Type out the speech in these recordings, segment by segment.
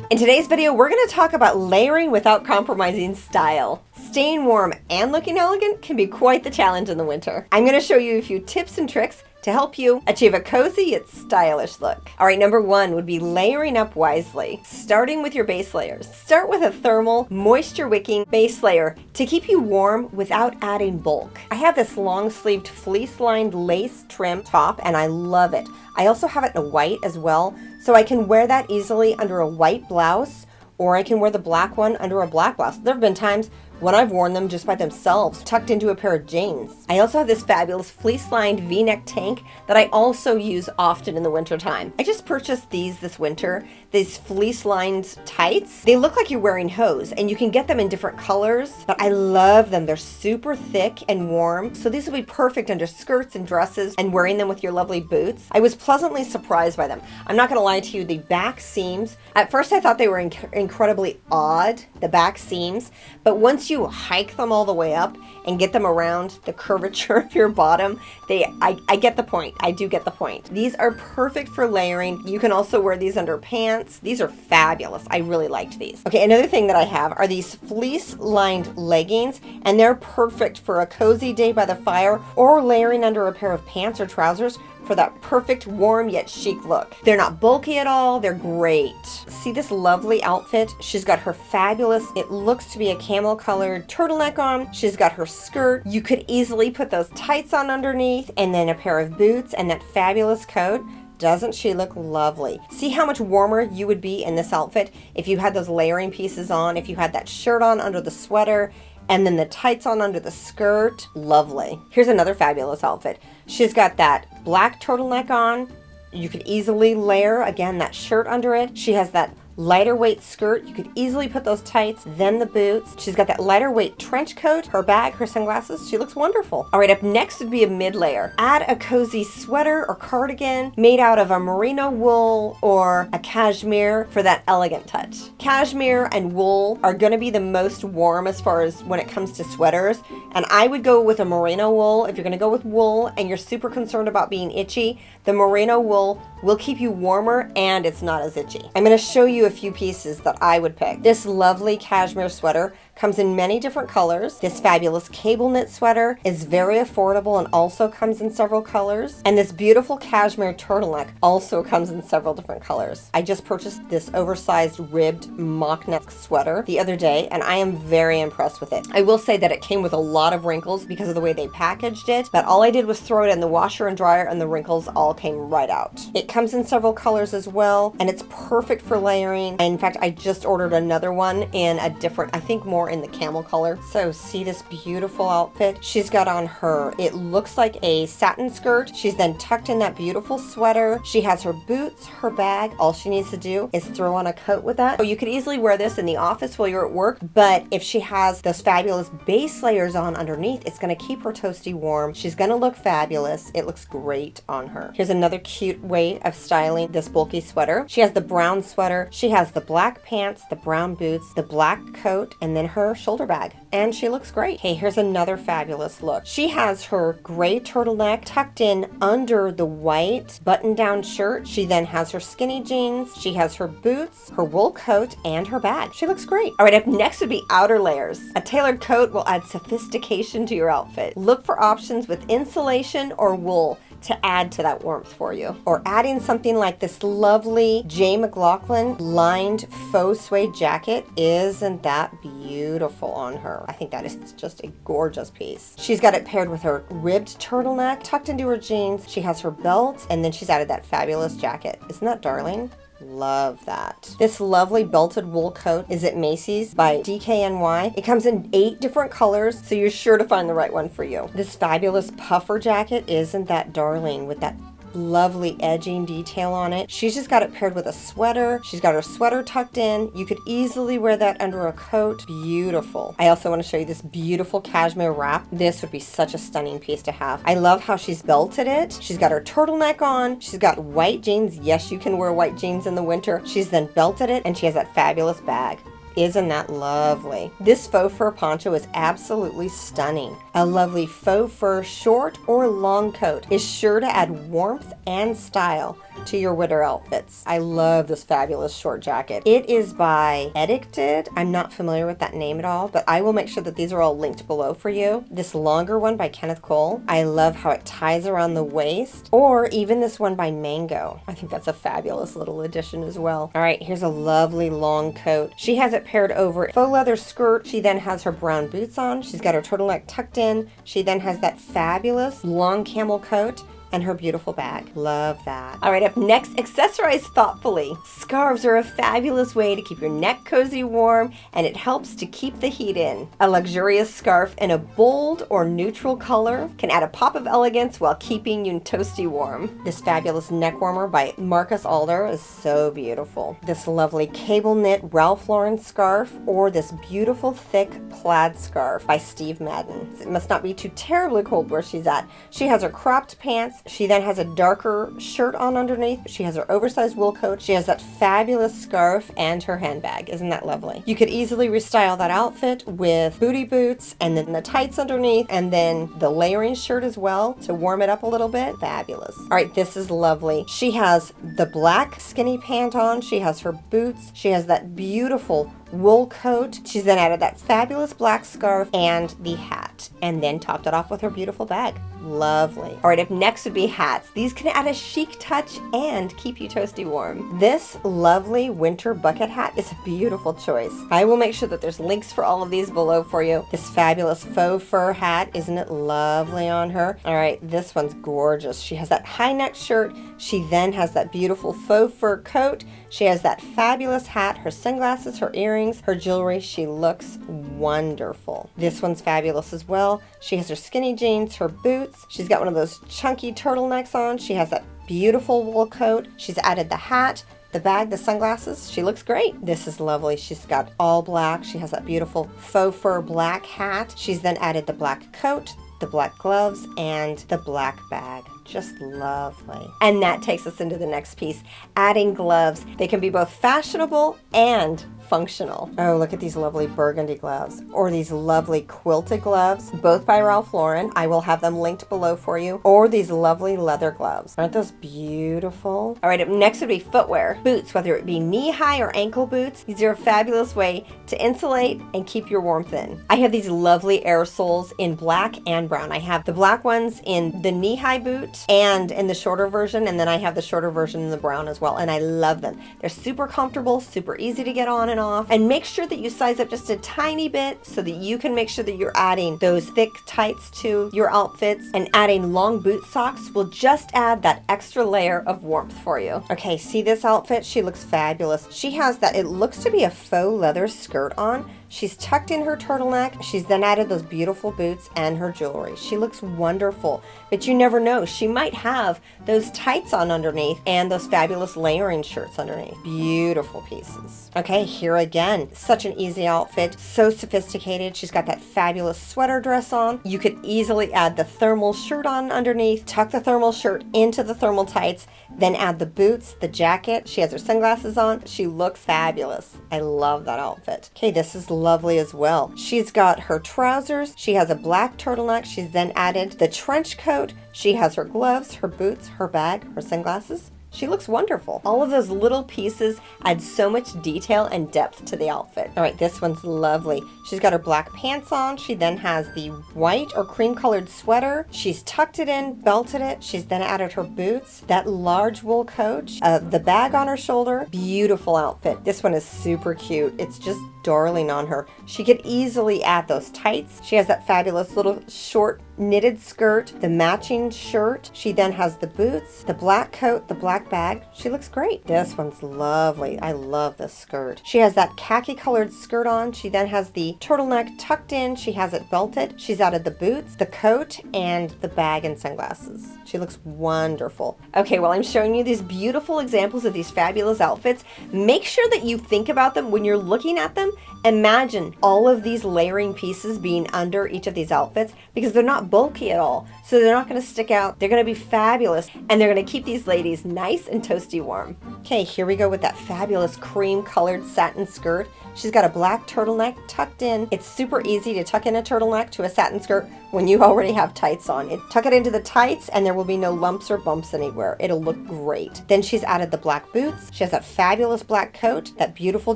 In today's video, we're going to talk about layering without compromising style. Staying warm and looking elegant can be quite the challenge in the winter. I'm going to show you a few tips and tricks to help you achieve a cozy yet stylish look. All right, number one would be layering up wisely. Starting with your base layers. Start with a thermal, moisture-wicking base layer to keep you warm without adding bulk. I have this long-sleeved fleece-lined lace trim top and I love it. I also have it in a white as well, so I can wear that easily under a white blouse, or I can wear the black one under a black blouse. There have been times when I've worn them just by themselves, tucked into a pair of jeans. I also have this fabulous fleece-lined V-neck tank that I also use often in the wintertime. I just purchased these this winter, these fleece-lined tights. They look like you're wearing hose, and you can get them in different colors, but I love them. They're super thick and warm, so these would be perfect under skirts and dresses and wearing them with your lovely boots. I was pleasantly surprised by them. I'm not gonna lie to you, the back seams, at first I thought they were incredibly odd, the back seams, but once you hike them all the way up and get them around the curvature of your bottom, I get the point. I do get the point. These are perfect for layering. You can also wear these under pants. These are fabulous. I really liked these. Okay, another thing that I have are these fleece-lined leggings, and they're perfect for a cozy day by the fire or layering under a pair of pants or trousers for that perfect warm yet chic look. They're not bulky at all, they're great. See this lovely outfit? She's got her fabulous, it looks to be a camel colored turtleneck on. She's got her skirt. You could easily put those tights on underneath and then a pair of boots and that fabulous coat. Doesn't she look lovely? See how much warmer you would be in this outfit if you had those layering pieces on, if you had that shirt on under the sweater, and then the tights on under the skirt. Lovely. Here's another fabulous outfit. She's got that black turtleneck on. You could easily layer, again, that shirt under it. She has that lighter weight skirt. You could easily put those tights, then the boots. She's got that lighter weight trench coat, her bag, her sunglasses. She looks wonderful. All right, up next would be a mid layer. Add a cozy sweater or cardigan made out of a merino wool or a cashmere for that elegant touch. Cashmere and wool are gonna be the most warm as far as when it comes to sweaters. And I would go with a merino wool. If you're gonna go with wool and you're super concerned about being itchy, the merino wool will keep you warmer and it's not as itchy. I'm gonna show you a few pieces that I would pick. This lovely cashmere sweater comes in many different colors. This fabulous cable knit sweater is very affordable and also comes in several colors. And this beautiful cashmere turtleneck also comes in several different colors. I just purchased this oversized ribbed mock neck sweater the other day and I am very impressed with it. I will say that it came with a lot of wrinkles because of the way they packaged it, but all I did was throw it in the washer and dryer and the wrinkles all came right out. It comes in several colors as well and it's perfect for layering. In fact, I just ordered another one in a different, I think more in the camel color. So see this beautiful outfit she's got on her. It looks like a satin skirt. She's then tucked in that beautiful sweater. She has her boots, her bag. All she needs to do is throw on a coat with that. So you could easily wear this in the office while you're at work, but if she has those fabulous base layers on underneath, it's gonna keep her toasty warm. She's gonna look fabulous. It looks great on her. Here's another cute way of styling this bulky sweater. She has the brown sweater. She has the black pants, the brown boots, the black coat, and then her shoulder bag. And she looks great. Hey, here's another fabulous look. She has her gray turtleneck tucked in under the white button-down shirt. She then has her skinny jeans. She has her boots, her wool coat, and her bag. She looks great. All right, up next would be outer layers. A tailored coat will add sophistication to your outfit. Look for options with insulation or wool to add to that warmth for you. Or adding something like this lovely J. McLaughlin lined faux suede jacket. Isn't that beautiful on her? I think that is just a gorgeous piece. She's got it paired with her ribbed turtleneck tucked into her jeans. She has her belt and then she's added that fabulous jacket. Isn't that darling? Love that. This lovely belted wool coat is at Macy's by DKNY. It comes in 8 different colors, so you're sure to find the right one for you. This fabulous puffer jacket, isn't that darling, with that lovely edging detail on it. She's just got it paired with a sweater. She's got her sweater tucked in. You could easily wear that under a coat. Beautiful. I also want to show you this beautiful cashmere wrap. This would be such a stunning piece to have. I love how she's belted it. She's got her turtleneck on. She's got white jeans. Yes, you can wear white jeans in the winter. She's then belted it and she has that fabulous bag. Isn't that lovely? This faux fur poncho is absolutely stunning. A lovely faux fur short or long coat is sure to add warmth and style to your winter outfits. I love this fabulous short jacket. It is by Edicted. I'm not familiar with that name at all, but I will make sure that these are all linked below for you. This longer one by Kenneth Cole. I love how it ties around the waist, or even this one by Mango. I think that's a fabulous little addition as well. All right, here's a lovely long coat. She has it paired over a faux leather skirt. She then has her brown boots on. She's got her turtleneck tucked in. She then has that fabulous long camel coat and her beautiful bag. Love that. All right, up next, accessorize thoughtfully. Scarves are a fabulous way to keep your neck cozy warm, and it helps to keep the heat in. A luxurious scarf in a bold or neutral color can add a pop of elegance while keeping you toasty warm. This fabulous neck warmer by Marcus Alder is so beautiful. This lovely cable knit Ralph Lauren scarf, or this beautiful thick plaid scarf by Steve Madden. It must not be too terribly cold where she's at. She has her cropped pants. She then has a darker shirt on underneath. She has her oversized wool coat. She has that fabulous scarf and her handbag. Isn't that lovely? You could easily restyle that outfit with booty boots and then the tights underneath and then the layering shirt as well to warm it up a little bit. Fabulous. All right, this is lovely. She has the black skinny pant on. She has her boots. She has that beautiful wool coat. She's then added that fabulous black scarf and the hat, and then topped it off with her beautiful bag. Lovely. All right, up next would be hats. These can add a chic touch and keep you toasty warm. This lovely winter bucket hat is a beautiful choice. I will make sure that there's links for all of these below for you. This fabulous faux fur hat, isn't it lovely on her? All right, this one's gorgeous. She has that high neck shirt. She then has that beautiful faux fur coat. She has that fabulous hat, her sunglasses, her earrings, her jewelry. She looks wonderful. This one's fabulous as well. She has her skinny jeans, her boots. She's got one of those chunky turtlenecks on. She has that beautiful wool coat. She's added the hat, the bag, the sunglasses. She looks great. This is lovely. She's got all black. She has that beautiful faux fur black hat. She's then added the black coat, the black gloves, and the black bag. Just lovely. And that takes us into the next piece, adding gloves. They can be both fashionable and functional. Oh, look at these lovely burgundy gloves, or these lovely quilted gloves, both by Ralph Lauren. I will have them linked below for you. Or these lovely leather gloves. Aren't those beautiful? All right, up next would be footwear. Boots, whether it be knee-high or ankle boots, these are a fabulous way to insulate and keep your warmth in. I have these lovely air soles in black and brown. I have the black ones in the knee-high boot and in the shorter version, and then I have the shorter version in the brown as well, and I love them. They're super comfortable, super easy to get on and off, and make sure that you size up just a tiny bit so that you can make sure that you're adding those thick tights to your outfits, and adding long boot socks will just add that extra layer of warmth for you. Okay, see this outfit? She looks fabulous. She has that, it looks to be a faux leather skirt on. She's tucked in her turtleneck. She's then added those beautiful boots and her jewelry. She looks wonderful, but you never know. She might have those tights on underneath and those fabulous layering shirts underneath. Beautiful pieces. Okay, here again, such an easy outfit, so sophisticated. She's got that fabulous sweater dress on. You could easily add the thermal shirt on underneath, tuck the thermal shirt into the thermal tights, then add the boots, the jacket. She has her sunglasses on. She looks fabulous. I love that outfit. Okay, this is lovely as well. She's got her trousers. She has a black turtleneck. She's then added the trench coat. She has her gloves, her boots, her bag, her sunglasses. She looks wonderful. All of those little pieces add so much detail and depth to the outfit. All right, this one's lovely. She's got her black pants on. She then has the white or cream colored sweater. She's tucked it in, belted it. She's then added her boots, that large wool coat, the bag on her shoulder. Beautiful outfit. This one is super cute. It's just darling on her. She could easily add those tights. She has that fabulous little short knitted skirt, the matching shirt. She then has the boots, the black coat, the black bag. She looks great. This one's lovely. I love this skirt. She has that khaki colored skirt on. She then has the turtleneck tucked in. She has it belted. She's added the boots, the coat, and the bag and sunglasses. She looks wonderful. Okay, well, I'm showing you these beautiful examples of these fabulous outfits. Make sure that you think about them when you're looking at them. Imagine all of these layering pieces being under each of these outfits because they're not bulky at all. So they're not going to stick out. They're going to be fabulous, and they're going to keep these ladies nice and toasty warm. Okay, here we go with that fabulous cream colored satin skirt. She's got a black turtleneck tucked in. It's super easy to tuck in a turtleneck to a satin skirt when you already have tights on. Tuck it into the tights and there will be no lumps or bumps anywhere. It'll look great. Then she's added the black boots. She has that fabulous black coat, that beautiful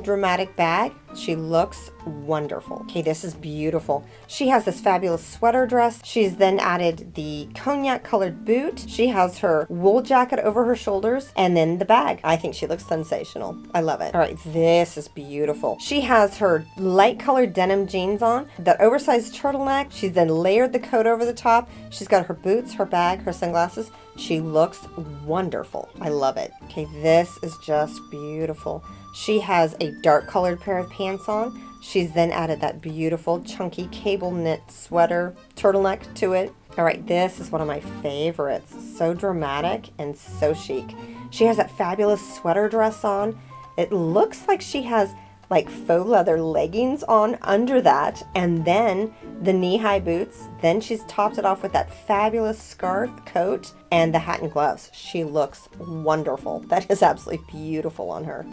dramatic bag. She looks wonderful. Okay, this is beautiful. She has this fabulous sweater dress. She's then added the cognac colored boot. She has her wool jacket over her shoulders and then the bag. I think she looks sensational. I love it. All right, this is beautiful. She has her light colored denim jeans on, that oversized turtleneck. She's then layered the coat over the top. She's got her boots, her bag, her sunglasses. She looks wonderful. I love it. Okay, this is just beautiful. She has a dark colored pair of pants on. She's then added that beautiful chunky cable knit sweater turtleneck to it. All right, this is one of my favorites. So dramatic and so chic. She has that fabulous sweater dress on. It looks like she has like faux leather leggings on under that, and then the knee-high boots. Then she's topped it off with that fabulous scarf coat and the hat and gloves. She looks wonderful. That is absolutely beautiful on her.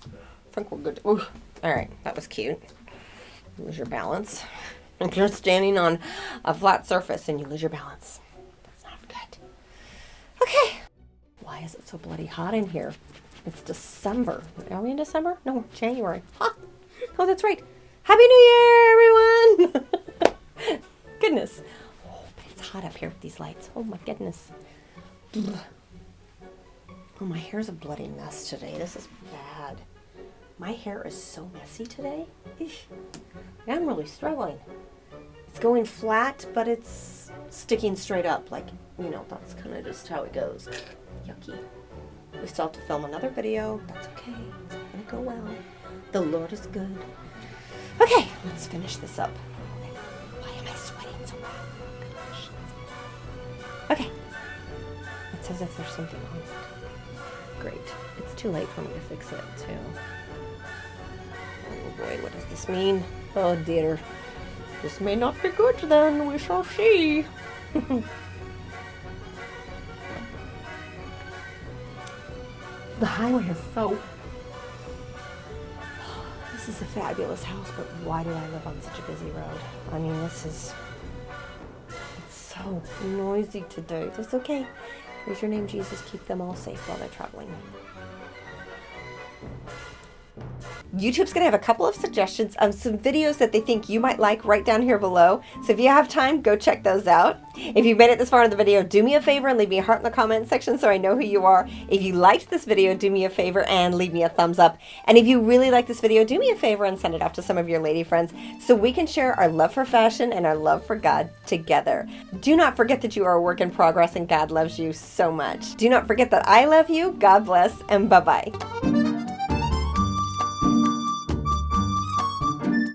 I think we're good. Ooh. All right, that was cute. You lose your balance. If you're standing on a flat surface and you lose your balance, that's not good. Okay. Why is it so bloody hot in here? It's December. Are we in December? No, January. Huh. Oh, that's right. Happy New Year, everyone! Goodness. Oh, but it's hot up here with these lights. Oh my goodness. Ugh. Oh, my hair's a bloody mess today. This is bad. My hair is so messy today. Eesh. I'm really struggling. It's going flat, but it's sticking straight up. Like, you know, that's kind of just how it goes. Yucky. We still have to film another video. That's okay. It's gonna go well. The Lord is good. Okay, let's finish this up. Why am I sweating so bad? Oh, gosh. Okay. It's as if there's something on it. Great. It's too late for me to fix it, too. Oh boy, what does this mean? Oh dear. This may not be good then. We shall see. The highway is so... This is a fabulous house, but why do I live on such a busy road? I mean, it's so noisy today. That's okay. Praise your name, Jesus. Keep them all safe while they're traveling. YouTube's going to have a couple of suggestions of some videos that they think you might like right down here below. So if you have time, go check those out. If you've made it this far in the video, do me a favor and leave me a heart in the comment section so I know who you are. If you liked this video, do me a favor and leave me a thumbs up. And if you really like this video, do me a favor and send it off to some of your lady friends so we can share our love for fashion and our love for God together. Do not forget that you are a work in progress and God loves you so much. Do not forget that I love you, God bless, and bye-bye.